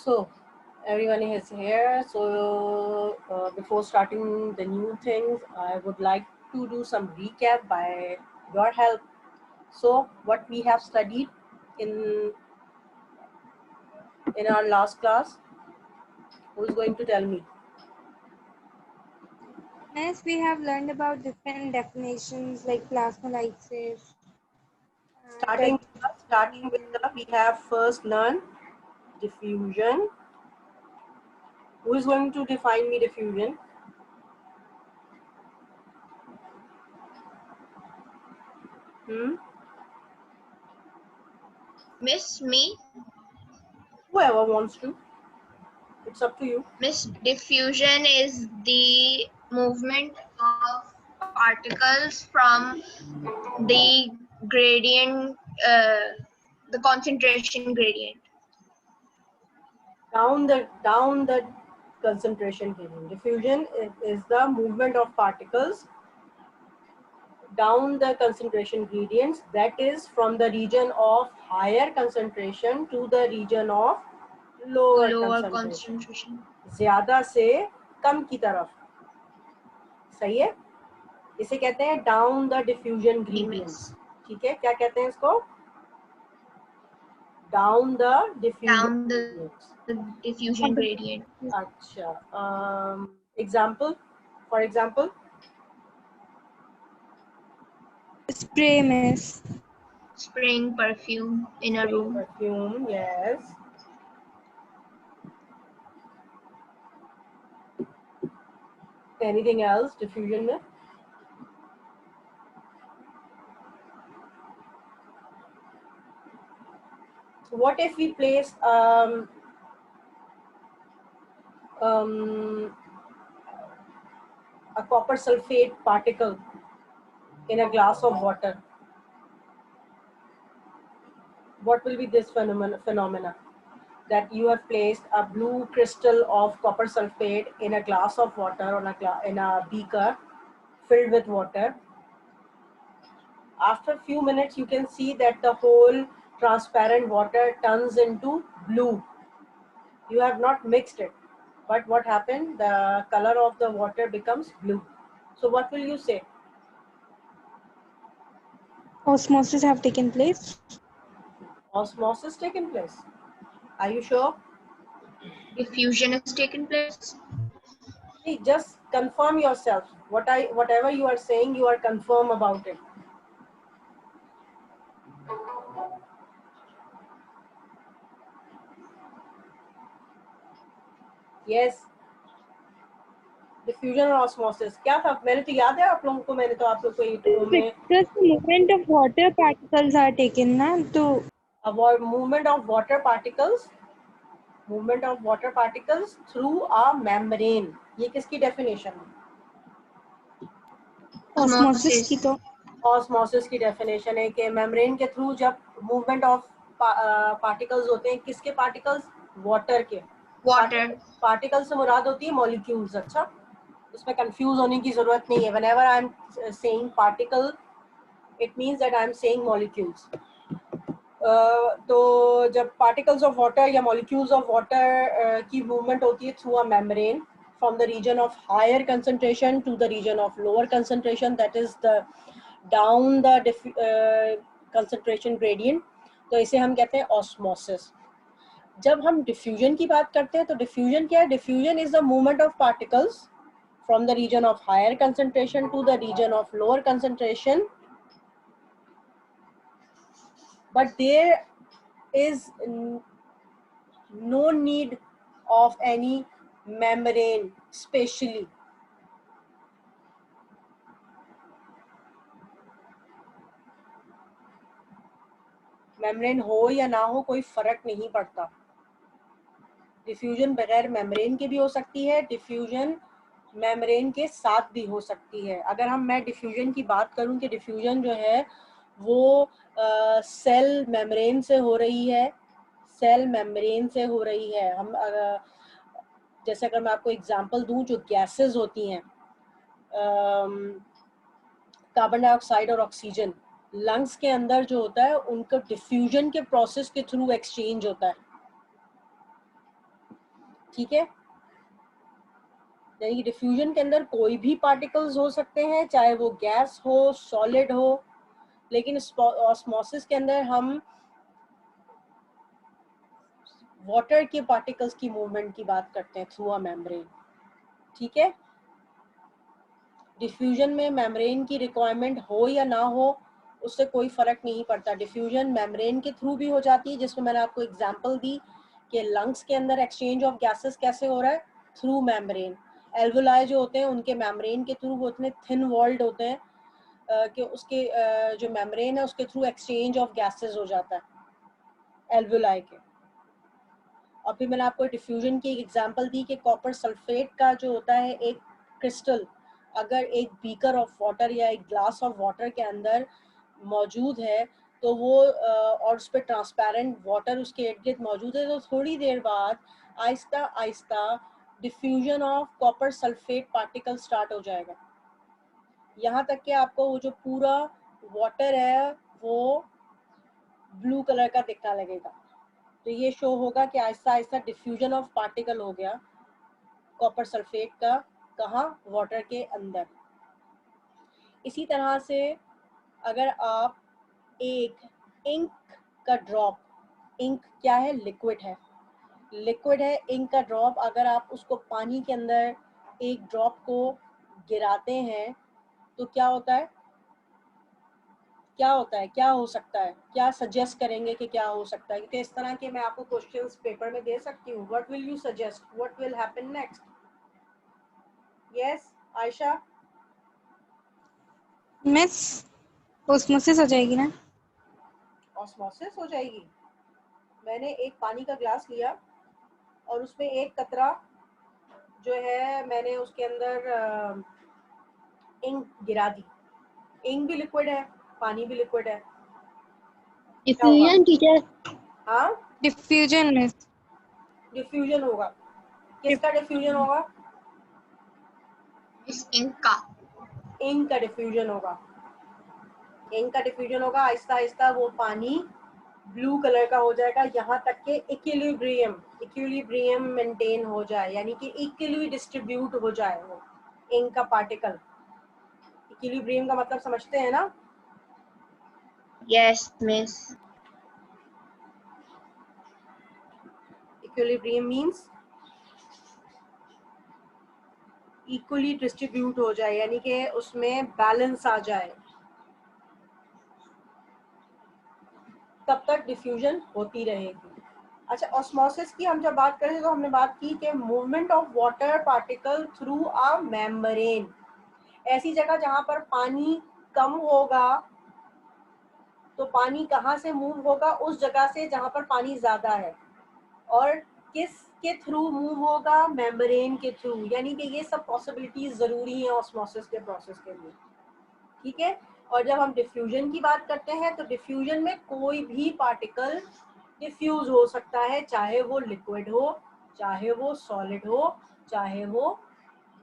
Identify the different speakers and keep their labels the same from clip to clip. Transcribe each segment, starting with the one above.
Speaker 1: So everyone is here. So before starting the new things, I would like to do some recap by your help. So what we have studied in our last class, who is going to tell me?
Speaker 2: Miss, we have learned about different definitions like plasmolysis.
Speaker 1: Starting with we have first learned diffusion. Who is going to define me diffusion?
Speaker 3: Miss, me?
Speaker 1: Whoever wants to. It's up to you.
Speaker 3: Miss, diffusion is the movement of particles from the gradient, the concentration gradient.
Speaker 1: Down the concentration gradient. Diffusion is the movement of particles down the concentration gradients, that is from the region of higher concentration to the region of lower concentration. ज्यादा से कम की तरफ, सही है? इसे कहते हैं down the diffusion gradients. ठीक है, क्या कहते हैं इसको? Down the
Speaker 3: diffusion gradient.
Speaker 1: अच्छा, example, for example
Speaker 2: Spray, miss.
Speaker 3: Spraying perfume in a room.
Speaker 1: Perfume, yes. Anything else? Diffusion में? What if we place a copper sulfate particle in a glass of water? What will be this phenomena? That you have placed a blue crystal of copper sulfate in a glass of water, in a beaker filled with water. After a few minutes, you can see that the whole transparent water turns into blue. You have not mixed it, but what happened? The color of the water becomes blue. So what will you say?
Speaker 2: Osmosis have taken place.
Speaker 1: Osmosis taken place. Are you sure?
Speaker 3: Diffusion has taken place.
Speaker 1: See, just confirm yourself. Whatever you are saying, you are confirm about it. Yes. Diffusion और osmosis क्या था? मैंने तो याद है आप लोगों को, मैंने तो आप लोग को
Speaker 2: Because the movement of water particles are taken ना, तो
Speaker 1: movement of water particles through a membrane. ये किसकी डेफिनेशन है?
Speaker 2: osmosis की तो
Speaker 1: ऑस्मोसिस की डेफिनेशन है कि मेम्ब्रेन के थ्रू जब मूवमेंट ऑफ पार्टिकल्स होते हैं. किसके पार्टिकल्स? वाटर के. पार्टिकल से मुराद होती है मॉलिक्यूल्स. अच्छा, उसमें कंफ्यूज होने की जरूरत नहीं है. Whenever I am saying particle, it means that I am saying molecules. तो जब पार्टिकल्स ऑफ वाटर या मॉलिक्यूल्स ऑफ वाटर की मूवमेंट होती है through a membrane from the region of higher concentration to the region of lower concentration, that is the down the concentration gradient, तो इसे हम कहते हैं osmosis. जब हम diffusion की बात करते हैं तो diffusion क्या है? Diffusion is the movement of particles from the region of higher concentration to the region of lower concentration, but there is no need of any membrane specially. Membrane हो या ना हो कोई फर्क नहीं पड़ता. डिफ्यूजन बगैर मेम्ब्रेन के भी हो सकती है, डिफ्यूजन मेम्ब्रेन के साथ भी हो सकती है. अगर मैं डिफ्यूजन की बात करूं कि डिफ्यूजन जो है वो सेल मेम्ब्रेन से हो रही है, हम जैसे अगर मैं आपको एग्जांपल दूं, जो गैसेस होती हैं, कार्बन डाइऑक्साइड और ऑक्सीजन, लंग्स के अंदर जो होता है उनका डिफ्यूजन के प्रोसेस के थ्रू एक्सचेंज होता है. ठीक है, यानी कि डिफ्यूजन के अंदर कोई भी पार्टिकल्स हो सकते हैं, चाहे वो गैस हो, सॉलिड हो, लेकिन ऑस्मोसिस के अंदर हम वाटर के पार्टिकल्स की मूवमेंट की बात करते हैं थ्रू अ मेम्ब्रेन। ठीक है, डिफ्यूजन में मेम्ब्रेन की रिक्वायरमेंट हो या ना हो उससे कोई फर्क नहीं पड़ता। डिफ्यूजन मेम्ब्रेन के थ्रू भी हो जाती है, जिसमें मैंने आपको एग्जांपल दी कि लंग्स के अंदर एक्सचेंज ऑफ गैसेस कैसे हो रहा है, थ्रू मेम्ब्रेन। एल्वुलाई जो होते हैं उनके मेम्ब्रेन के थ्रू वो इतने थिन वॉल्ड होते हैं कि उसके जो मेम्ब्रेन है उसके थ्रू एक्सचेंज ऑफ गैसेस हो जाता है एल्वुलाई के। और फिर मैंने आपको डिफ्यूजन की एक एग्जांपल दी कि कॉपर सल्फेट का जो होता है एक क्रिस्टल अगर एक बीकर ऑफ वाटर या एक ग्लास ऑफ वाटर के अंदर मौजूद है तो वो और उस पर ट्रांसपेरेंट वाटर उसके इर्द गिर्द मौजूद है, तो थोड़ी देर बाद Aahista Aahista diffusion of copper sulphate particle start हो जाएगा, यहाँ तक कि आपको वो जो पूरा वाटर है वो ब्लू कलर का दिखने लगेगा। तो ये शो होगा कि Aahista Aahista diffusion of particle हो गया कॉपर सल्फेट का, कहाँ, वाटर के अंदर। इसी तरह से अगर आप एक इंक का ड्रॉप, इंक क्या है, लिक्विड है, लिक्विड है इंक का ड्रॉप, अगर आप उसको पानी के अंदर एक ड्रॉप को गिराते हैं तो क्या होता है, क्या होता है, क्या हो सकता है, क्या सजेस्ट करेंगे कि क्या हो सकता है, क्योंकि इस तरह के मैं आपको क्वेश्चंस पेपर में दे सकती हूँ। What will you suggest, what will happen next? Yes Ayesha?
Speaker 2: Miss osmosis हो जाएगी ना?
Speaker 1: ऑस्मोसिस हो जाएगी। मैंने एक पानी का ग्लास लिया और उसमें एक कतरा जो है मैंने उसके अंदर इंक गिरा दी। इंक भी लिक्विड है, पानी भी लिक्विड है, क्या होगा?
Speaker 4: डिफ्यूजन टीचर,
Speaker 1: हाँ,
Speaker 2: डिफ्यूजन मिस।
Speaker 1: डिफ्यूजन होगा। किसका डिफ्यूजन होगा?
Speaker 3: इस इंक का।
Speaker 1: इंक का डिफ्यूजन होगा। इंक का डिफ्यूजन होगा, आहिस्ता आहिस्ता वो पानी ब्लू कलर का हो जाएगा, यहाँ तक कि इक्विलिब्रियम मेंटेन हो जाए, यानी कि इक्वली डिस्ट्रीब्यूट हो जाए वो इंक का पार्टिकल। इक्विलिब्रियम का मतलब समझते हैं ना?
Speaker 3: Yes miss.
Speaker 1: Equilibrium means equally distribute हो जाए, यानी कि उसमें बैलेंस आ जाए, तब तक डिफ्यूजन होती रहेगी। अच्छा, ऑस्मोसिस की हम जब बात करें तो हमने बात की कि movement of water particle through a membrane. ऐसी जगह जहां पर पानी कम होगा तो पानी कहाँ से मूव होगा, उस जगह से जहां पर पानी ज्यादा है, और किस के थ्रू मूव होगा, मेम्ब्रेन के थ्रू। यानी कि ये सब पॉसिबिलिटीज जरूरी हैं ऑस्मोसिस के प्रोसेस के लिए। ठीक है, और जब हम डिफ्यूजन की बात करते हैं तो डिफ्यूजन में कोई भी पार्टिकल डिफ्यूज हो सकता है, चाहे वो लिक्विड हो, चाहे वो सॉलिड हो, चाहे वो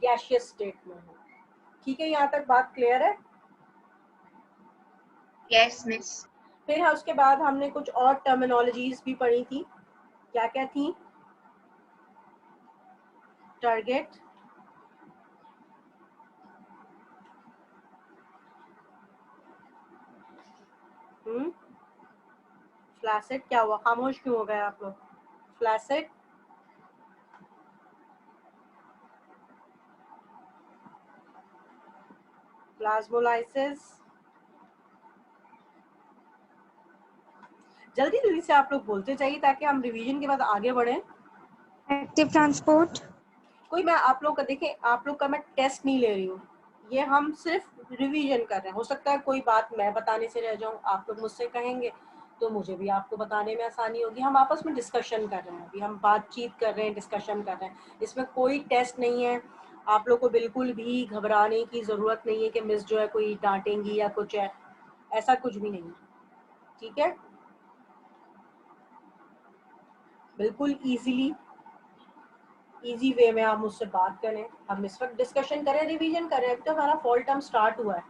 Speaker 1: गैसियस स्टेट में हो। ठीक है, यहाँ तक बात क्लियर है?
Speaker 3: Yes miss.
Speaker 1: फिर उसके बाद हमने कुछ और टर्मिनोलॉजीज भी पढ़ी थी। क्या क्या थी? टारगेट, फ्लैसिड, क्या हुआ, खामोश क्यों हो गए आप लोग? Flaccid, plasmolysis. जल्दी जल्दी से आप लोग बोलते जाइए ताकि हम रिवीजन के बाद आगे बढ़ें।
Speaker 2: Active transport.
Speaker 1: कोई मैं आप लोग का देखें, आप लोग का मैं टेस्ट नहीं ले रही हूँ, ये हम सिर्फ रिवीजन कर रहे हैं। हो सकता है कोई बात मैं बताने से रह जाऊँ, आप लोग मुझसे कहेंगे तो मुझे भी आपको बताने में आसानी होगी। हम आपस में डिस्कशन कर रहे हैं, अभी हम बातचीत कर रहे हैं, डिस्कशन कर रहे हैं, इसमें कोई टेस्ट नहीं है। आप लोग को बिल्कुल भी घबराने की ज़रूरत नहीं है कि मिस जो है कोई डांटेंगी या कुछ है, ऐसा कुछ भी नहीं है। ठीक है, बिल्कुल इजी वे में आप मुझसे बात करें, हम इस वक्त डिस्कशन करें, रिवीजन करें। अभी तो हमारा फॉल टर्म स्टार्ट हुआ है,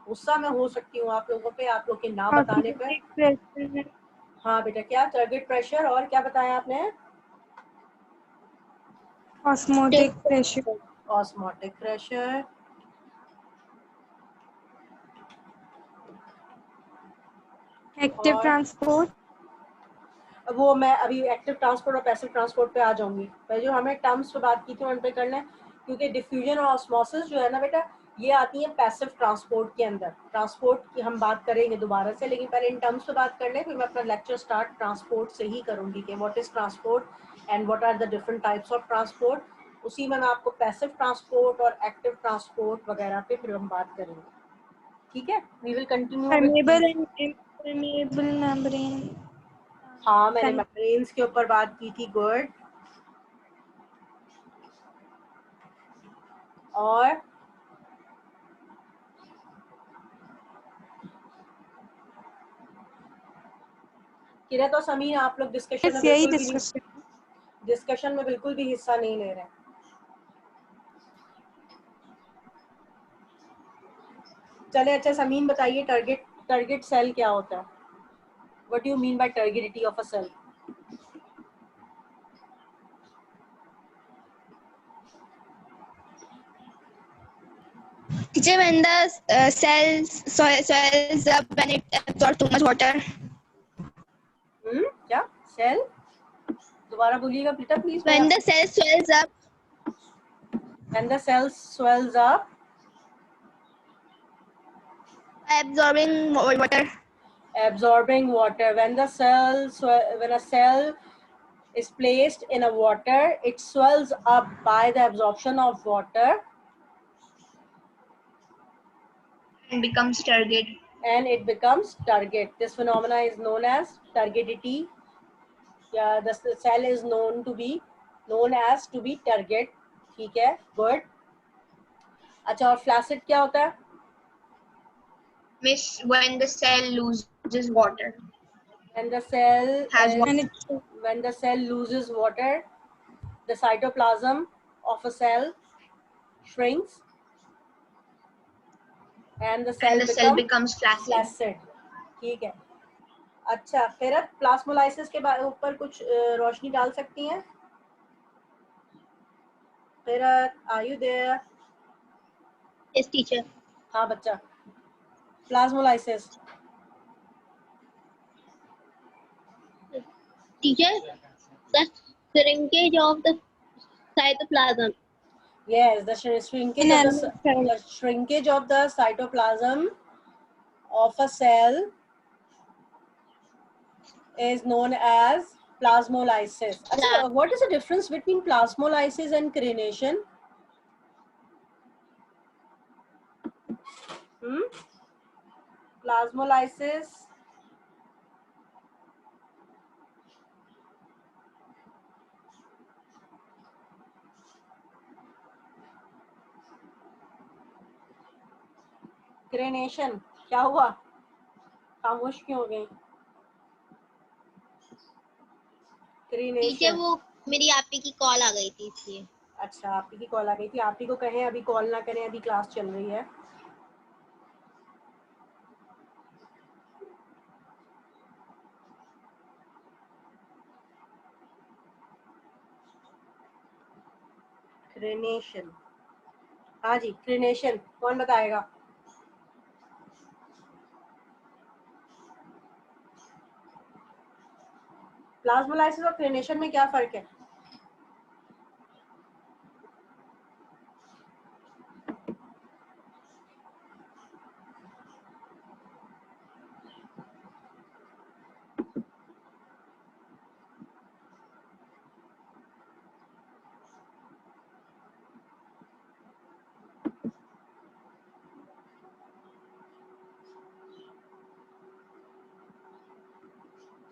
Speaker 1: गुस्सा मैं हो सकती हूँ आप लोगों पे, आप लोग के ना बताने पर। हाँ बेटा, क्या टारगेट प्रेशर और क्या बताया आपने?
Speaker 2: Osmotic pressure.
Speaker 1: Osmotic pressure,
Speaker 2: Active
Speaker 1: और
Speaker 2: transport.
Speaker 1: वो मैं अभी एक्टिव ट्रांसपोर्ट और पैसिव ट्रांसपोर्ट पे आ जाऊंगी। पहले जो हमने टर्म्स पे बात की थी उन पे कर लें, क्योंकि डिफ्यूजन और ऑस्मोसिस जो है ना बेटा, ये आती है पैसिव ट्रांसपोर्ट के अंदर। ट्रांसपोर्ट की हम बात करेंगे दोबारा से, लेकिन पहले इन टर्म्स पे बात कर लें, फिर मैं अपना लेक्चर स्टार्ट ट्रांसपोर्ट से ही करूंगी कि what is transport and what are the different types of transport. उसी में मैं आपको पैसिव ट्रांसपोर्ट और एक्टिव ट्रांसपोर्ट वगैरह पे फिर हम बात करेंगे। ठीक है, we will continue
Speaker 2: Permeable
Speaker 1: with.
Speaker 2: and impermeable membrane.
Speaker 1: हाँ, मैंने मेम्ब्रेन्स के ऊपर बात की थी। गुड। और किरत और समीर, आप लोग डिस्कशन में
Speaker 2: यही
Speaker 1: बिल्कुल भी नहीं,
Speaker 2: discussion.
Speaker 1: डिस्कशन में बिल्कुल भी हिस्सा नहीं ले रहे। चले, अच्छा समीन बताइए, टारगेट टारगेट सेल क्या होता है? What do you mean by turgidity of a cell?
Speaker 4: Teacher, when the swells up when it absorbs too much water.
Speaker 1: क्या सेल? दोबारा बोलिएगा बेटा please.
Speaker 4: When the cell swells up.
Speaker 1: When the cell swells up.
Speaker 4: By absorbing water.
Speaker 1: Absorbing water. When a cell is placed in a water, it swells up by the absorption of water
Speaker 3: And becomes target.
Speaker 1: and it becomes target. This phenomena is known as targetity. Yeah, the cell is known as to be target. ठीक है, good. अच्छा, और flaccid क्या होता है?
Speaker 3: Miss, when the cell loses water.
Speaker 1: When the cell
Speaker 3: Has
Speaker 1: when the cell loses water, the cytoplasm of a cell shrinks and the cell
Speaker 3: becomes flaccid.
Speaker 1: ठीक है। अच्छा, फिर अब प्लाज्मोलाइसिस के ऊपर कुछ रोशनी डाल सकती हैं? फिर are you there?
Speaker 4: Yes, teacher.
Speaker 1: हाँ बच्चा, plasmolysis.
Speaker 4: Teacher, the shrinkage of the cytoplasm.
Speaker 1: Yes, the shrinkage
Speaker 2: In
Speaker 1: of
Speaker 2: animal cell.
Speaker 1: the shrinkage of the cytoplasm of a cell is known as plasmolysis. Achha, what is the difference between plasmolysis and crenation? Plasmolysis क्रेनेशन क्या हुआ? खामोश क्यों हो गई?
Speaker 4: Teacher, वो मेरी आपी की कॉल आ गई थी इसलिए।
Speaker 1: अच्छा, आपी की कॉल आ गई थी। आपी को कहें अभी कॉल ना करें, अभी क्लास चल रही है। क्रेनेशन, हाँ जी, क्रेनेशन कौन बताएगा? प्लाज्मोलाइसिस और क्रेनेशन में क्या फर्क है?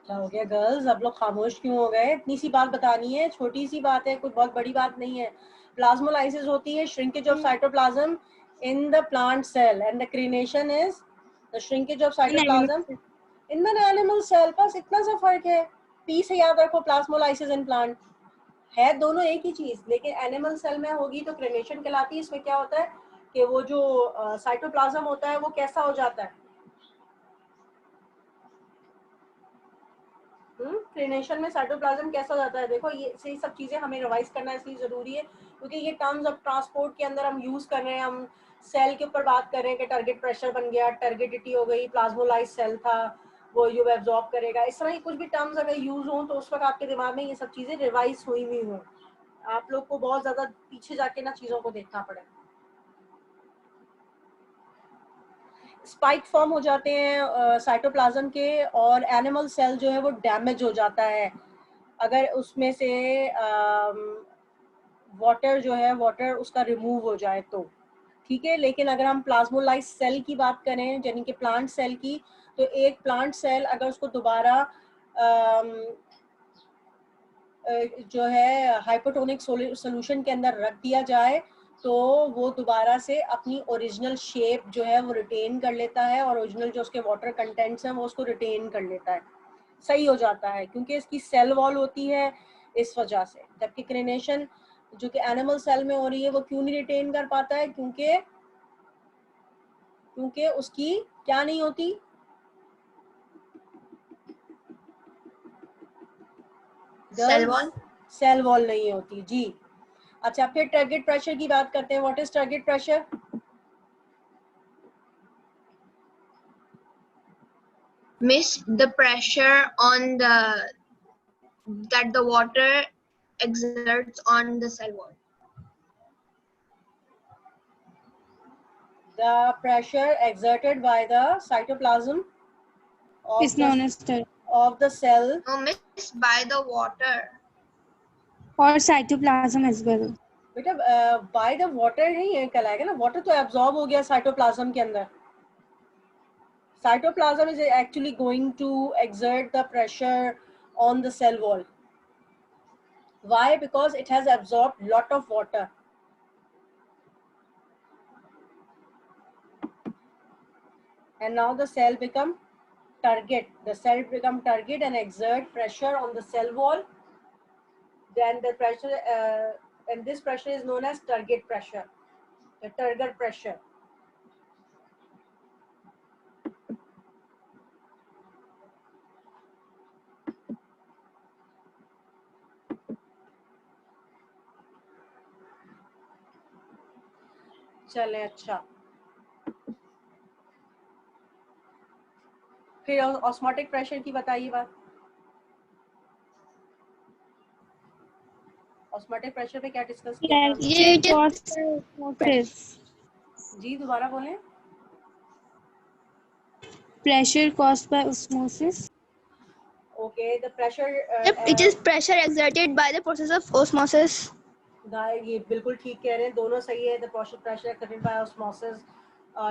Speaker 1: क्या हो गया गर्ल्स, अब लोग खामोश क्यों हो गए? इतनी सी बात बतानी है, छोटी सी बात है, कोई बहुत बड़ी बात नहीं है। प्लाज्मोलाइसिस होती है shrinkage of cytoplasm in the plant cell and the crenation is the shrinkage of cytoplasm in the animal cell. बस इतना सा फर्क है, पी से याद रखो। प्लाज्मोलाइसिस इन प्लांट है दोनों एक ही चीज, लेकिन एनिमल सेल में होगी तो क्रेनेशन कहलाती है। इसमें क्या होता है कि वो जो साइटोप्लाज्म होता है वो कैसा हो जाता है? क्रेनेशन में साइटोप्लाज्म कैसा हो जाता है, देखो ये सब चीजें हमें रिवाइज करना इसलिए जरूरी है क्योंकि ये टर्म्स ऑफ ट्रांसपोर्ट के अंदर हम यूज कर रहे हैं, हम सेल के ऊपर बात कर रहे हैं कि टारगेट प्रेशर बन गया, टारगेटिटी हो गई, प्लाज्मोलाइज सेल था वो जो एब्जॉर्ब करेगा, इस तरह की कुछ भी टर्म्स अगर यूज हो तो उस वक्त आपके दिमाग में ये सब चीजें रिवाइज हुई हुई हों, आप लोग को बहुत ज्यादा पीछे जाके ना चीजों को देखना पड़े। स्पाइक फॉर्म हो जाते हैं साइटोप्लाज्म के और एनिमल सेल जो है वो डैमेज हो जाता है अगर उसमें से वाटर जो है वाटर उसका रिमूव हो जाए तो, ठीक है। लेकिन अगर हम प्लाज्मोलाइज सेल की बात करें यानी कि प्लांट सेल की, तो एक प्लांट सेल अगर उसको दोबारा जो है हाइपोटोनिक सोल्यूशन के अंदर रख दिया जाए तो वो दोबारा से अपनी ओरिजिनल शेप जो है वो रिटेन कर लेता है और ओरिजिनल जो उसके वाटर कंटेंट्स हैं वो उसको रिटेन कर लेता है, सही हो जाता है क्योंकि इसकी सेल वॉल होती है इस वजह से। जबकि क्रेनेशन जो कि एनिमल सेल में हो रही है वो क्यों नहीं रिटेन कर पाता है, क्योंकि उसकी क्या नहीं होती, सेल वॉल नहीं होती जी। अच्छा, फिर टारगेट प्रेशर की बात करते हैं। What is target pressure?
Speaker 3: Miss, the pressure on that the water exerts on the cell wall.
Speaker 1: The pressure exerted by the cytoplasm
Speaker 2: Is known as
Speaker 1: of the cell.
Speaker 3: No, Miss, by the water.
Speaker 2: or cytoplasm as well.
Speaker 1: बेटा by the water नहीं है कहलाएगा ना, water तो absorb हो गया cytoplasm के अंदर। Cytoplasm is actually going to exert the pressure on the cell wall. Why? Because it has absorbed lot of water. And now the cell become target. The cell become target and exert pressure on the cell wall. Then the pressure and this pressure is known as target pressure, the target pressure. चले, अच्छा फिर osmotic pressure की बताइए बात। Osmotic pressure पे क्या discuss किया था? जी दोबारा बोलें।
Speaker 2: Pressure caused by osmosis.
Speaker 1: Okay, the pressure
Speaker 4: it is pressure exerted by the process of osmosis.
Speaker 1: ये बिल्कुल ठीक कह रहे हैं, दोनों सही है। the pressure exerted by osmosis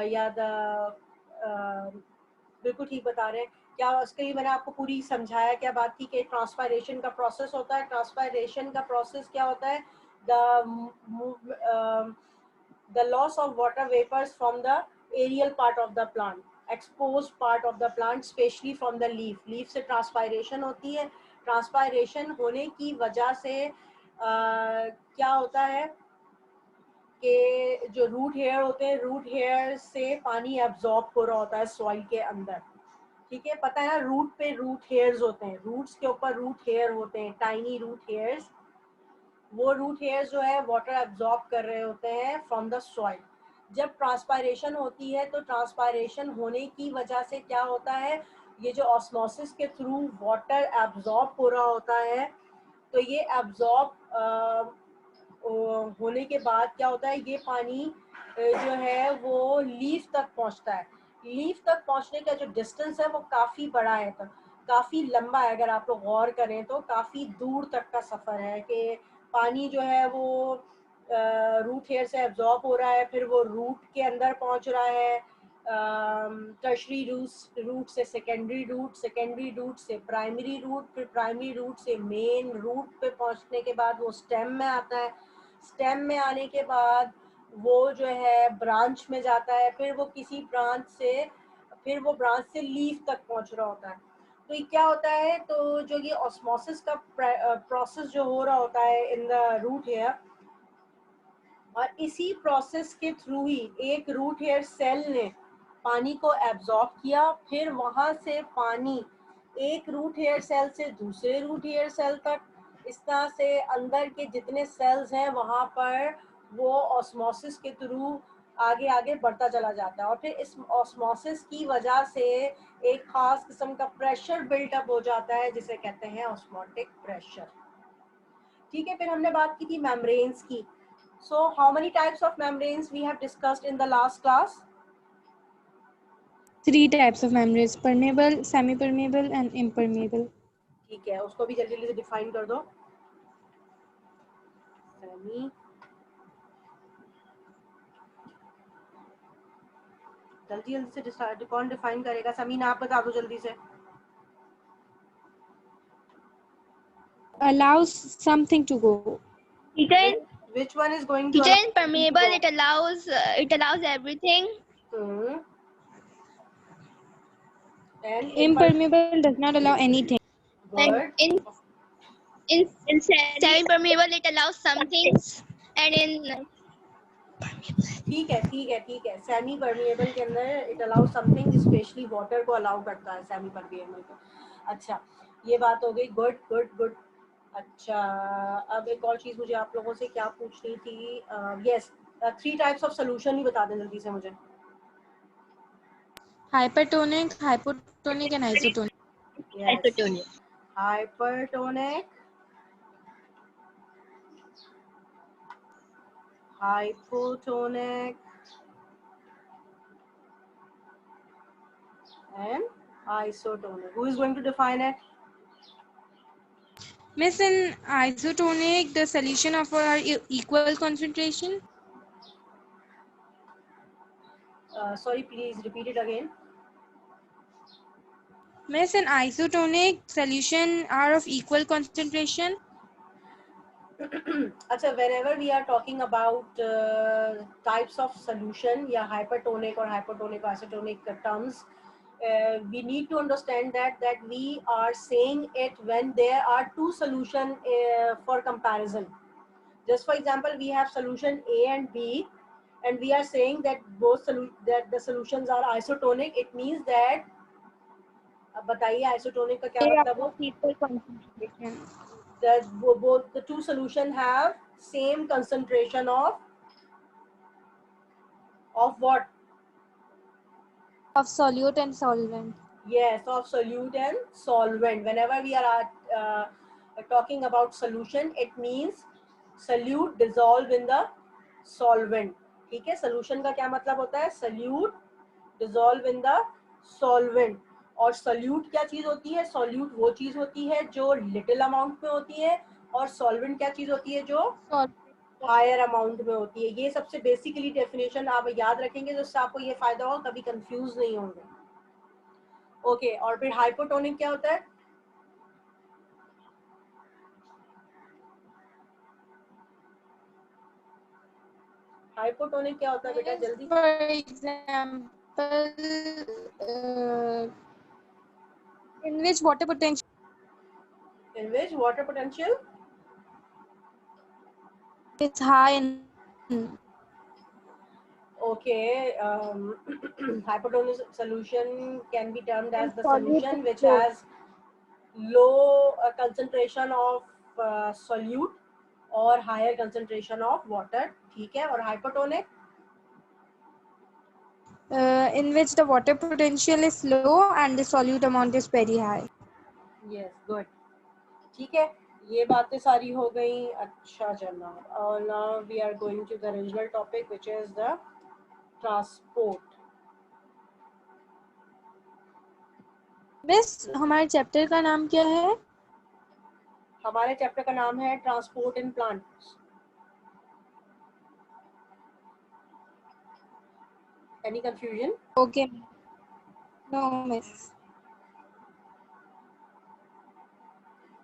Speaker 1: या बिल्कुल ठीक बता रहे हैं। क्या उसके लिए मैंने आपको पूरी समझाया, क्या बात थी कि ट्रांसपायरेशन का प्रोसेस होता है। ट्रांसपायरेशन का प्रोसेस क्या होता है? the loss of water vapors from the aerial part of the plant, exposed part of the plant, especially from the leaf से ट्रांसपायरेशन होती है। ट्रांसपायरेशन होने की वजह से क्या होता है कि जो रूट हेयर होते हैं, रूट हेयर से पानी एब्जॉर्ब हो रहा होता है सॉइल के अंदर, ठीक है। पता है ना, रूट पे रूट हेयर्स होते हैं, रूट्स के ऊपर रूट हेयर होते हैं, टाइनी रूट हेयर्स। वो रूट हेयर्स जो है वाटर एब्जॉर्ब कर रहे होते हैं फ्रॉम द सॉइल। जब ट्रांसपायरेशन होती है तो ट्रांसपायरेशन होने की वजह से क्या होता है, ये जो ऑस्मोसिस के थ्रू वाटर एब्जॉर्ब हो रहा होता है, तो ये एब्जॉर्ब होने के बाद क्या होता है, ये पानी जो है वो लीफ तक पहुंचता है। लीफ तक पहुंचने का जो डिस्टेंस है वो काफ़ी बड़ा है, तो काफ़ी लंबा है। अगर आप लोग गौर करें तो काफ़ी दूर तक का सफ़र है कि पानी जो है वो रूट हेयर से एब्जॉर्ब हो रहा है, फिर वो रूट के अंदर पहुंच रहा है, टर्शरी रूट से सेकेंडरी रूट, सेकेंडरी रूट से प्राइमरी रूट, फिर प्राइमरी रूट से मेन रूट पे पहुंचने के बाद वो स्टेम में आता है। स्टेम में आने के बाद वो जो है ब्रांच में जाता है, फिर वो किसी ब्रांच से लीफ तक पहुंच रहा होता है। तो ये क्या होता है, तो जो ये ऑस्मोसिस का प्रोसेस जो हो रहा होता है इन द रूट हेयर, और इसी प्रोसेस के थ्रू ही एक रूट हेयर सेल ने पानी को एब्जॉर्ब किया, फिर वहां से पानी एक रूट हेयर सेल से दूसरे रूट हेयर सेल तक, इस तरह से अंदर के जितने सेल्स हैं वहाँ पर वो ऑस्मोसिस के थ्रू आगे आगे बढ़ता चला जाता है, और फिर इस ऑस्मोसिस की वजह से एक खास किस्म का प्रेशर बिल्टअप हो जाता है जिसे कहते हैं ऑस्मोटिक प्रेशर। ठीक है, फिर हमने बात की थी मेम्ब्रेन्स की। So how many types of membranes we have discussed in the last class?
Speaker 2: 3 types of membranes: permeable, semi-permeable, and impermeable.
Speaker 1: ठीक है, उसको भी जल्दी जल्दी से डिफाइन कर दो। सेमी, जल्दी जल्दी से कौन डिफाइन करेगा? समीन आप बता दो जल्दी से।
Speaker 2: Allows something to go.
Speaker 4: Teacher,
Speaker 1: Which one is going to
Speaker 4: teacher,
Speaker 1: allow
Speaker 4: in permeable, it allows everything.
Speaker 1: Hmm. And
Speaker 2: Impermeable does not allow anything.
Speaker 4: And
Speaker 1: Good.
Speaker 4: in semi-permeable, it allows some things. And in
Speaker 1: ठीक है ठीक है ठीक है, semi permeable के अंदर it allow something, specially water को allow करता है सेमी परमिएबल को। अच्छा, ये बात हो गई। Good good good. अच्छा, अब एक और चीज मुझे आप लोगों से क्या पूछनी थी? यस, 3 टाइप्स ऑफ सोल्यूशन ही बता दें जल्दी से मुझे।
Speaker 2: Hypertonic, hypotonic, and isotonic.
Speaker 1: Yes,
Speaker 4: isotonic.
Speaker 1: Hypertonic, hypotonic and isotonic. Who is going to define it?
Speaker 2: Miss, in isotonic, the solution of are equal concentration.
Speaker 1: Sorry, please repeat it again.
Speaker 2: Miss, in isotonic, solution are of equal concentration.
Speaker 1: अच्छा, whenever we are talking about types of solution या hypertonic or hypotonic or isotonic terms, we need to understand that we are saying it when there are two solution for comparison. Just for example, we have solution A and B, and we are saying that that the solutions are isotonic. It means that, अब बताइए isotonic का क्या
Speaker 2: They
Speaker 1: मतलब हो?
Speaker 2: are of equal concentration.
Speaker 1: That both the two solution have same concentration of what?
Speaker 2: Of solute and solvent.
Speaker 1: Yes, of solute and solvent. Whenever we are talking about solution, it means solute dissolve in the solvent. ठीक है, solution का क्या मतलब होता है? Solute dissolve in the solvent. और solute क्या चीज होती है? solute वो चीज होती है जो little amount में होती है, और solvent क्या चीज होती है जो हायर अमाउंट में होती है। ये सबसे बेसिकली डेफिनेशन आप याद रखेंगे तो इससे आपको ये फायदा होगा, कभी कंफ्यूज नहीं होंगे। ओके, और फिर हाइपोटोनिक क्या होता है? हाइपोटोनिक क्या होता है बेटा, जल्दी?
Speaker 2: For example, in which water potential
Speaker 1: In which water potential
Speaker 2: is high in
Speaker 1: okay, hypotonic solution can be termed as
Speaker 2: and
Speaker 1: the
Speaker 2: solute
Speaker 1: solution
Speaker 2: is
Speaker 1: which
Speaker 2: low.
Speaker 1: has low concentration of solute और higher concentration of water। ठीक है, और hypotonic
Speaker 2: In which the water potential is low and the solute amount is very high.
Speaker 1: yes, good। ठीक है, ये बातें सारी हो गई। अच्छा चलो, और now we are going to the original topic which is the transport।
Speaker 2: Miss, हमारे चैप्टर का नाम क्या है?
Speaker 1: हमारे चैप्टर का नाम है transport in plants. Any confusion?
Speaker 2: Okay. No, miss.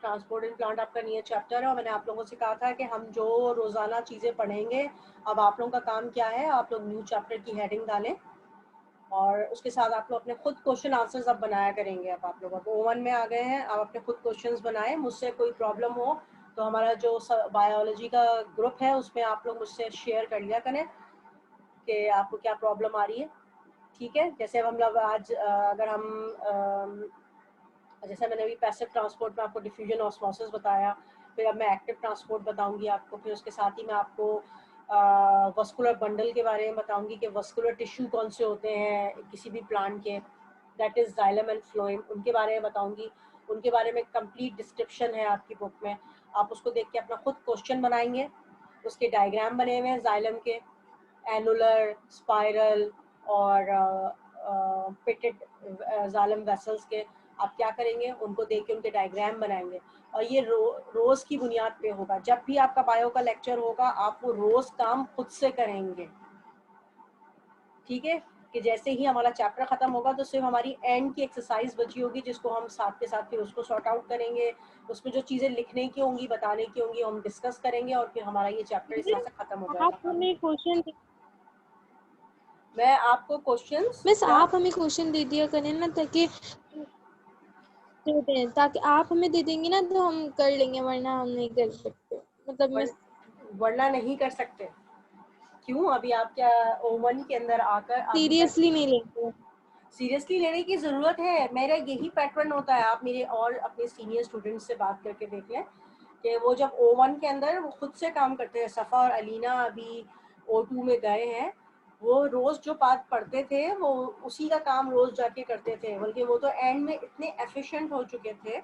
Speaker 1: Transport in plant आपका नया चैप्टर है, और मैंने आप लोगों से कहा था कि हम जो रोजाना चीजें पढ़ेंगे, अब आप लोगों का काम क्या है, आप लोग न्यू चैप्टर की हेडिंग डालें और उसके साथ आप लोग अपने खुद क्वेश्चन आंसर्स अब बनाया करेंगे। अब आप लोग O1 में आ गए हैं, आप अपने खुद क्वेश्चंस बनाएं। मुझसे कोई प्रॉब्लम हो तो हमारा जो बायोलॉजी का ग्रुप है उसमें आप लोग मुझसे शेयर कर लिया करें कि आपको क्या प्रॉब्लम आ रही है। ठीक है, जैसे हम लोग आज अगर हम जैसे मैंने अभी पैसिव ट्रांसपोर्ट में आपको डिफ्यूजन ऑस्मोसिस बताया, फिर अब मैं एक्टिव ट्रांसपोर्ट बताऊंगी आपको, फिर उसके साथ ही मैं आपको वस्कुलर बंडल के बारे में बताऊंगी कि वस्कुलर टिश्यू कौन से होते हैं किसी भी प्लांट के, that is xylem and phloem, उनके बारे में बताऊंगी। उनके बारे में कंप्लीट डिस्क्रिप्शन है आपकी बुक में, आप उसको देख के अपना खुद क्वेश्चन बनाएंगे। उसके डायग्राम बने हुए हैं जाइलम के, एनुलर, स्पाइरल और पिटेड जाइलम वेसल्स के। आप क्या करेंगे, उनको देख के उनके डायग्राम बनाएंगे, और ये रोज की बुनियाद पे होगा। जब भी आपका बायो का लेक्चर होगा आप वो रोज काम खुद से करेंगे, ठीक है? कि जैसे ही हमारा चैप्टर खत्म होगा तो सिर्फ हमारी एंड की एक्सरसाइज बची होगी, जिसको हम साथ के साथ फिर उसको सॉर्ट आउट करेंगे। उसमें जो चीजें लिखने की होंगी, बताने की होंगी, हम डिस्कस करेंगे, और फिर हमारा ये चैप्टर इस तरह से खत्म हो
Speaker 2: आप
Speaker 1: जाएगा।
Speaker 2: हमें क्वेश्चन
Speaker 1: मैं आपको क्वेश्चंस
Speaker 2: मिस आप हमें क्वेश्चन दे दिया करें ना, ताकि ताकि आप हमें दे देंगे ना तो हम कर लेंगे, वरना हम नहीं कर सकते। मतलब मिस
Speaker 1: वरना नहीं कर सकते क्यों? अभी आप क्या ओवन के अंदर आकर अभी तक
Speaker 2: सीरियसली नहीं लेंगे।
Speaker 1: सीरियसली लेने की ज़रूरत है। मेरा यही पैटर्न होता है। आप मेरे और अपने सीनियर स्टूडेंट्स से बात करके देख लें कि वो जब O1 के अंदर वो खुद से काम करते हैं। सफ़ा और अलीना अभी O2 में गए हैं, वो रोज़ जो बात पढ़ते थे वो उसी का काम रोज़ जाके करते थे, बल्कि वो तो एंड में इतने एफिशिएंट हो चुके थे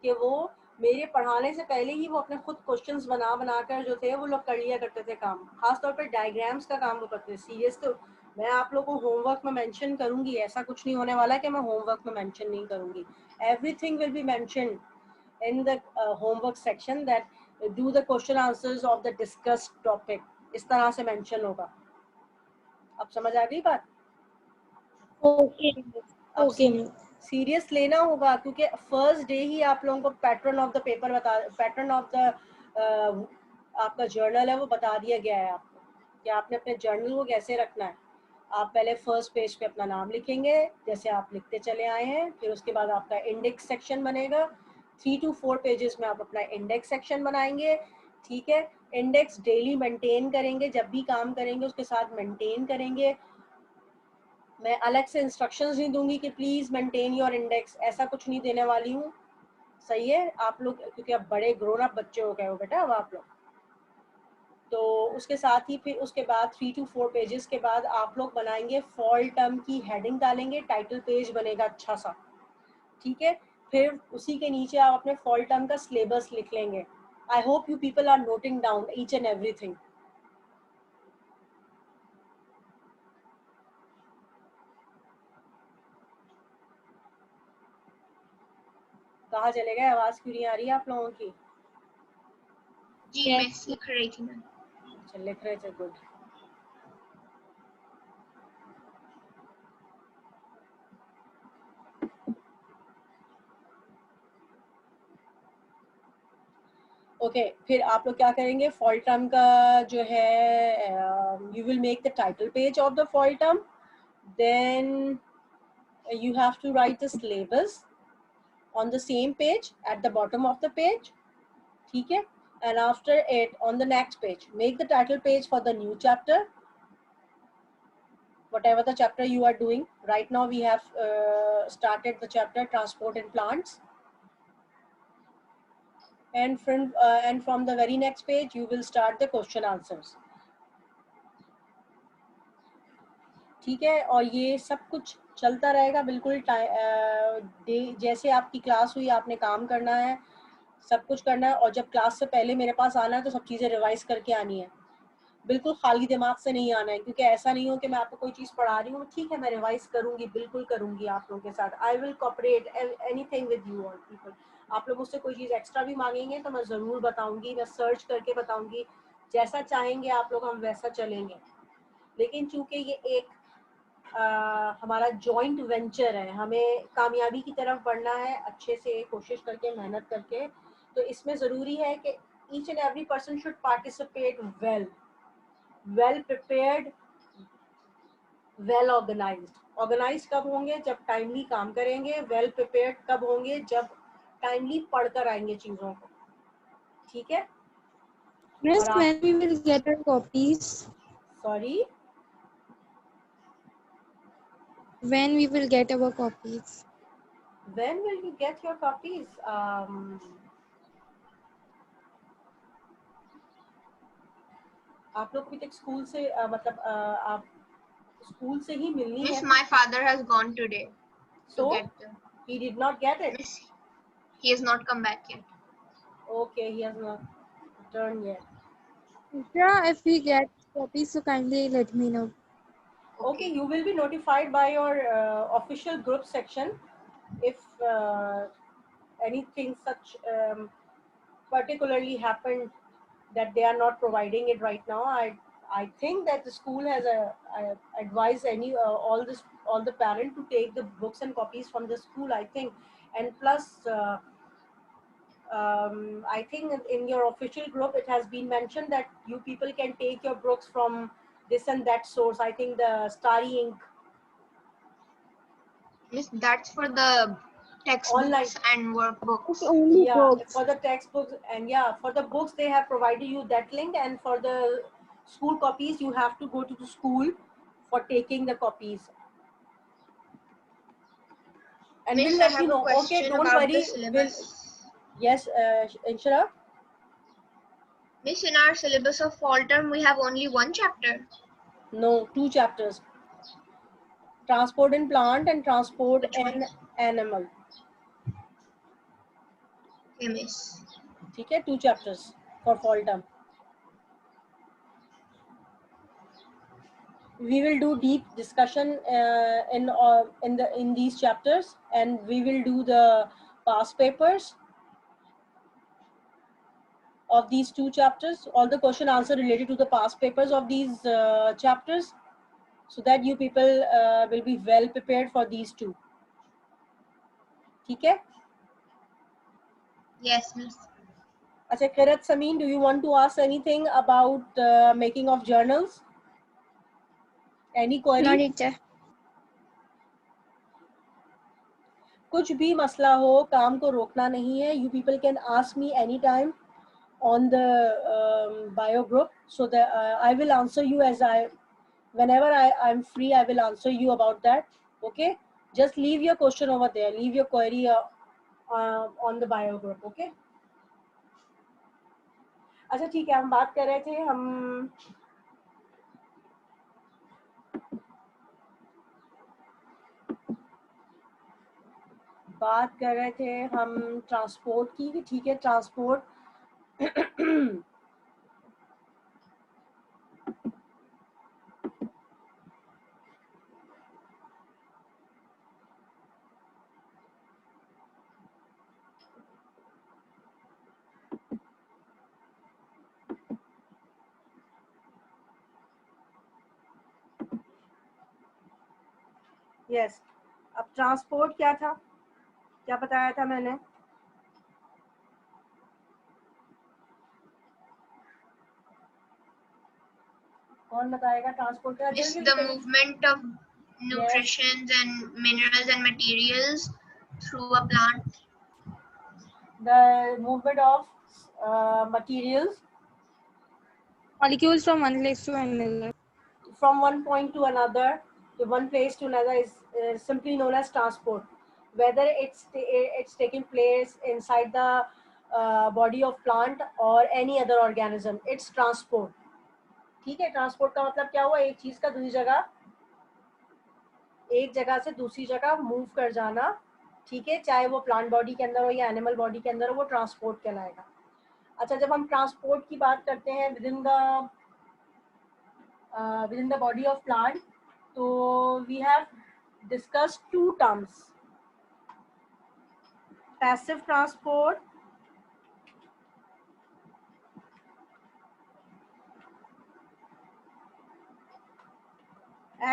Speaker 1: कि वो मेरे पढ़ाने से पहले ही वो अपने खुद क्वेश्चंस बना बना कर जो थे वो लोग कर लिया करते थे काम। खासतौर पर डायग्राम्स का काम वो करते थे। सीरियस तो मैं आप लोगों को होमवर्क में मेंशन करूंगी, ऐसा कुछ नहीं होने वाला कि मैं होमवर्क में मेंशन नहीं करूंगी। Everything will be mentioned in the homework section that do the question answers of the discussed topic, इस तरह से मेंशन होगा। अब समझ आ गई बात?
Speaker 2: ओके
Speaker 1: अब
Speaker 2: ओके।
Speaker 1: सीरियस लेना होगा, क्योंकि फर्स्ट डे ही आप लोगों को पैटर्न ऑफ द पेपर बता, पैटर्न ऑफ द आपका जर्नल है वो बता दिया गया है आपको कि आपने अपने जर्नल को कैसे रखना है। आप पहले फर्स्ट पेज पे अपना नाम लिखेंगे जैसे आप लिखते चले आए हैं, फिर उसके बाद आपका इंडेक्स सेक्शन बनेगा। 3 to 4 पेजेस में आप अपना इंडेक्स सेक्शन बनाएंगे, ठीक है? इंडेक्स डेली मेंटेन करेंगे, जब भी काम करेंगे उसके साथ मेंटेन करेंगे। मैं अलग से इंस्ट्रक्शंस नहीं दूंगी कि प्लीज मेंटेन योर इंडेक्स, ऐसा कुछ नहीं देने वाली हूँ, सही है? आप लोग क्योंकि अब बड़े ग्रोन अप बच्चे हो गए हो बेटा अब आप लोग, तो उसके साथ ही फिर उसके बाद 3 to 4 पेजेस के बाद आप लोग बनाएंगे फॉल टर्म की हेडिंग डालेंगे, टाइटल पेज बनेगा अच्छा सा, ठीक है? फिर उसी के नीचे आप अपने फॉल टर्म का सिलेबस लिख लेंगे। I hope you people are noting down each and everything. कहाँ चले गए? आवाज क्यों नहीं आ रही है आप लोगों की?
Speaker 3: जी मिस लिख रही थी मैं।
Speaker 1: अच्छा लिख रहे थे, गुड। ओके फिर आप लोग क्या करेंगे, फॉल टर्म का जो है you will make the title page of the fall term, then you have to write the syllabus on the same page at the bottom of the page, ठीक है? And after it on the next page make the title page for the new chapter, whatever the chapter you are doing. Right now we have started the chapter transport in plants, and from the very next page you will start the question answers, ठीक है? और ये सब कुछ चलता रहेगा बिल्कुल जैसे आपकी क्लास हुई आपने काम करना है, सब कुछ करना है, और जब क्लास से पहले मेरे पास आना है तो सब चीज़ें रिवाइज करके आनी है, बिल्कुल खाली दिमाग से नहीं आना है। क्योंकि ऐसा नहीं हो कि मैं आपको कोई चीज़ पढ़ा रही हूँ, ठीक है मैं रिवाइज करूंगी, बिल्कुल करूंगी आप लोगों के साथ। I will cooperate anything with you all people. आप लोग मुझसे कोई चीज़ एक्स्ट्रा भी मांगेंगे तो मैं ज़रूर बताऊंगी, मैं सर्च करके बताऊंगी, जैसा चाहेंगे आप लोग हम वैसा चलेंगे। लेकिन चूंकि ये एक हमारा जॉइंट वेंचर है, हमें कामयाबी की तरफ बढ़ना है अच्छे से कोशिश करके, मेहनत करके, तो इसमें ज़रूरी है कि each and every person should participate well, well prepared, well organized. Organize कब होंगे? जब टाइमली काम करेंगे। वेल प्रिपेयर्ड कब होंगे? जब टाइमली पढ़कर आएंगे चीज़ों को, ठीक है?
Speaker 2: Miss,
Speaker 1: और आप
Speaker 2: when we will get our copies?
Speaker 1: Sorry,
Speaker 2: When we will get our copies?
Speaker 1: When will you get your copies? आप लोग अभी तक स्कूल से मतलब आप स्कूल से ही मिलनी
Speaker 3: Miss,
Speaker 1: है.
Speaker 3: my father has gone today to
Speaker 1: So
Speaker 3: get them.
Speaker 1: he did not get it.
Speaker 3: Miss, he has not come back yet.
Speaker 1: Okay, he has not returned yet.
Speaker 2: Yeah, if we get copies, so kindly let me know.
Speaker 1: Okay, you will be notified by your official group section if anything such particularly happened that they are not providing it right now. I think that the school has advised all the parent to take the books and copies from the school, I think. And plus I think in your official group it has been mentioned that you people can take your books from this and that source. I think the Starry Ink
Speaker 3: Miss, that's for the textbooks
Speaker 1: online
Speaker 3: and workbooks.
Speaker 2: It's only
Speaker 1: yeah
Speaker 2: books.
Speaker 1: for the textbooks, and yeah, for the books they have provided you that link, and for the school copies you have to go to the school for taking the copies. And
Speaker 3: Miss,
Speaker 1: we'll
Speaker 3: I
Speaker 1: let you
Speaker 3: have a
Speaker 1: know. Okay,
Speaker 3: question
Speaker 1: don't
Speaker 3: about the
Speaker 1: worry.
Speaker 3: syllabus.
Speaker 1: Yes, Inshara.
Speaker 3: Miss, in our syllabus of fall term, we have only one chapter.
Speaker 1: No, 2 chapters. Transport in plant and transport
Speaker 3: Which
Speaker 1: in
Speaker 3: one?
Speaker 1: animal.
Speaker 3: Okay, Miss.
Speaker 1: Okay, 2 chapters for fall term. We will do deep discussion in these chapters, and we will do the past papers of these 2 chapters, all the question answer related to the past papers of these chapters, so that you people will be well prepared for these 2. Okay?
Speaker 3: Yes, Miss.
Speaker 1: Acha, Kirat, Samin, do you want to ask anything about making of journals? Any query?
Speaker 4: No, teacher.
Speaker 1: कुछ भी मसला हो, काम को रोकना नहीं है. You people can ask me anytime on the bio group, so that I will answer you whenever I'm free. I will answer you about that. Okay, just leave your question over there, leave your query on the bio group. Okay. अच्छा ठीक है, हम बात कर रहे थे हम transport की. ठीक है, ट्रांसपोर्ट यस. अब ट्रांसपोर्ट क्या था, क्या बताया था मैंने? कौन बताएगा ट्रांसपोर्ट का?
Speaker 3: It's the movement of nutrients and minerals and materials through a plant.
Speaker 1: The movement of materials
Speaker 2: Molecules from one place to another.
Speaker 1: from one point to another, to one place to another, is simply known as transport. Whether it's taking place inside the body of plant or any other organism, it's transport. ठीक है, transport का मतलब क्या हुआ? एक चीज का दूसरी जगह, एक जगह से दूसरी जगह मूव कर जाना. ठीक है, चाहे वो प्लांट बॉडी के अंदर हो या एनिमल बॉडी के अंदर हो, वो ट्रांसपोर्ट कहलाएगा. अच्छा, जब हम ट्रांसपोर्ट की बात करते हैं within the body of plant, so we have discussed 2 terms: passive transport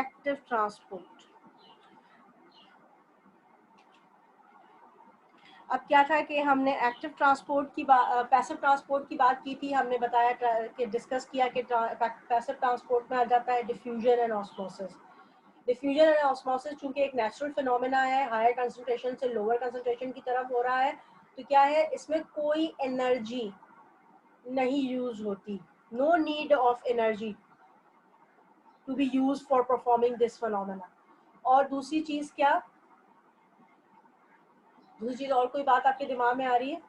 Speaker 1: active transport. अब क्या था कि हमने एक्टिव ट्रांसपोर्ट की पैसिव ट्रांसपोर्ट की बात की थी. हमने बताया कि डिस्कस किया कि पैसिव ट्रांसपोर्ट में आ जाता है diffusion and osmosis. Diffusion and osmosis चूंकि एक नेचुरल फिनोमेना है, हायर कंसंट्रेशन से लोअर कंसंट्रेशन की तरफ हो रहा है, तो क्या है, इसमें कोई एनर्जी नहीं यूज होती. No need of energy to be use for performing this phenomena. और दूसरी चीज क्या, दूसरी चीज और कोई बात आपके दिमाग में आ रही है?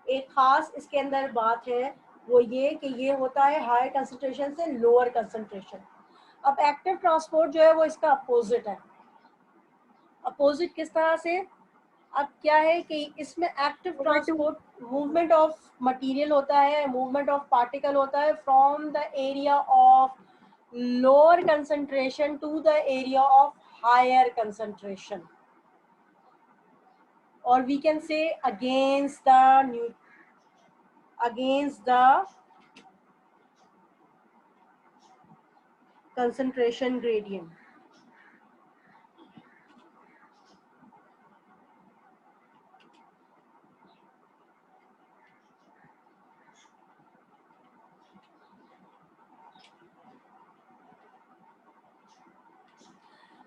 Speaker 1: एक खास इसके अंदर बात है वो ये कि ये होता है हाई कंसंट्रेशन से लोअर कंसंट्रेशन। अब एक्टिव ट्रांसपोर्ट जो है वो इसका अपोजिट है। अपोजिट किस तरह से? अब क्या है कि इसमें active transport movement of material होता है, मूवमेंट ऑफ पार्टिकल होता है from the area of lower concentration to the area of higher concentration, or we can say against the concentration gradient.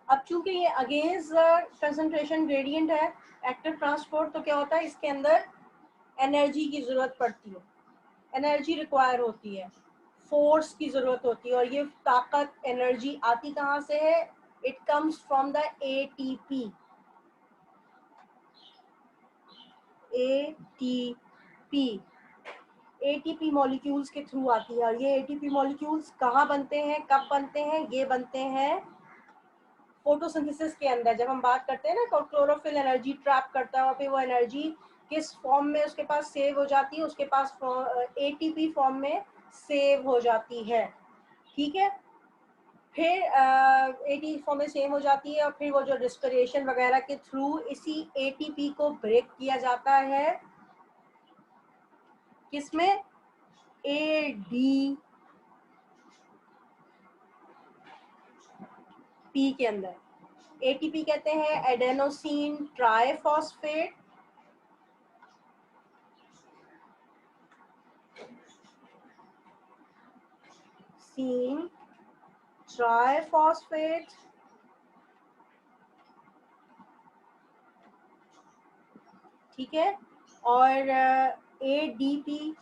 Speaker 1: अब चूंकि ये अगेंस्ट कंसंट्रेशन ग्रेडियंट है active transport, तो क्या होता है इसके अंदर एनर्जी की जरूरत पड़ती है, एनर्जी रिक्वायर होती है, फोर्स की जरूरत होती है। और ये ताकत एनर्जी आती कहाँ से है? It comes from the ATP. ATP molecules के थ्रू आती है। और ये एटीपी मॉलिक्यूल्स कहाँ बनते हैं, कब बनते हैं? ये बनते हैं फोटोसिंथेसिस के अंदर। जब हम बात करते हैं ना तो क्लोरोफिल एनर्जी ट्रैप करता है और फिर वो एनर्जी किस फॉर्म में उसके पास सेव हो जाती है? उसके पास एटीपी फॉर्म में सेव हो जाती है। ठीक है, फिर एटीपी फॉर्म में सेव हो जाती है और फिर वो जो रेस्पिरेशन वगैरह के थ्रू इसी एटीपी को ब्रेक किया जाता है किसमें? एडीपी के अंदर। एटीपी कहते हैं एडेनोसिन ट्राइफॉस्फेट, सीन ट्राइफॉस्फेट, ठीक है। और एडीपी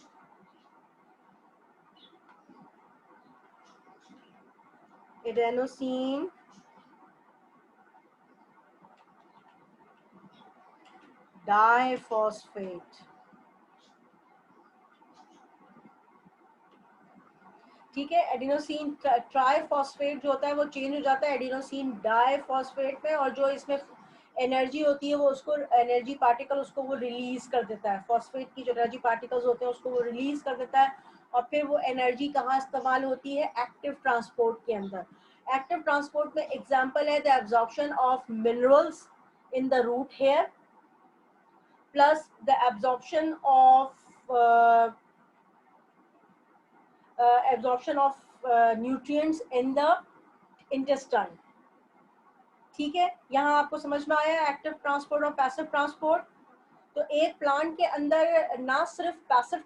Speaker 1: एडेनोसिन डाइफॉस्फेट, ठीक है। एडिनोसिन ट्राइफॉस्फेट जो होता है वो चेंज हो जाता है एडिनोसिन डाइफॉस्फेट में, और जो इसमें एनर्जी होती है वो उसको एनर्जी पार्टिकल उसको वो रिलीज कर देता है। फॉस्फेट की जो एनर्जी पार्टिकल्स होते हैं उसको वो रिलीज कर देता है और फिर वो एनर्जी कहाँ इस्तेमाल होती है? एक्टिव ट्रांसपोर्ट के अंदर। एक्टिव ट्रांसपोर्ट में एग्जांपल है the absorption of minerals in the root hair plus the absorption of nutrients in the intestine। ठीक है, यहाँ आपको समझ में आया एक्टिव ट्रांसपोर्ट और पैसिव ट्रांसपोर्ट। तो एक प्लांट के अंदर ना सिर्फ पैसिव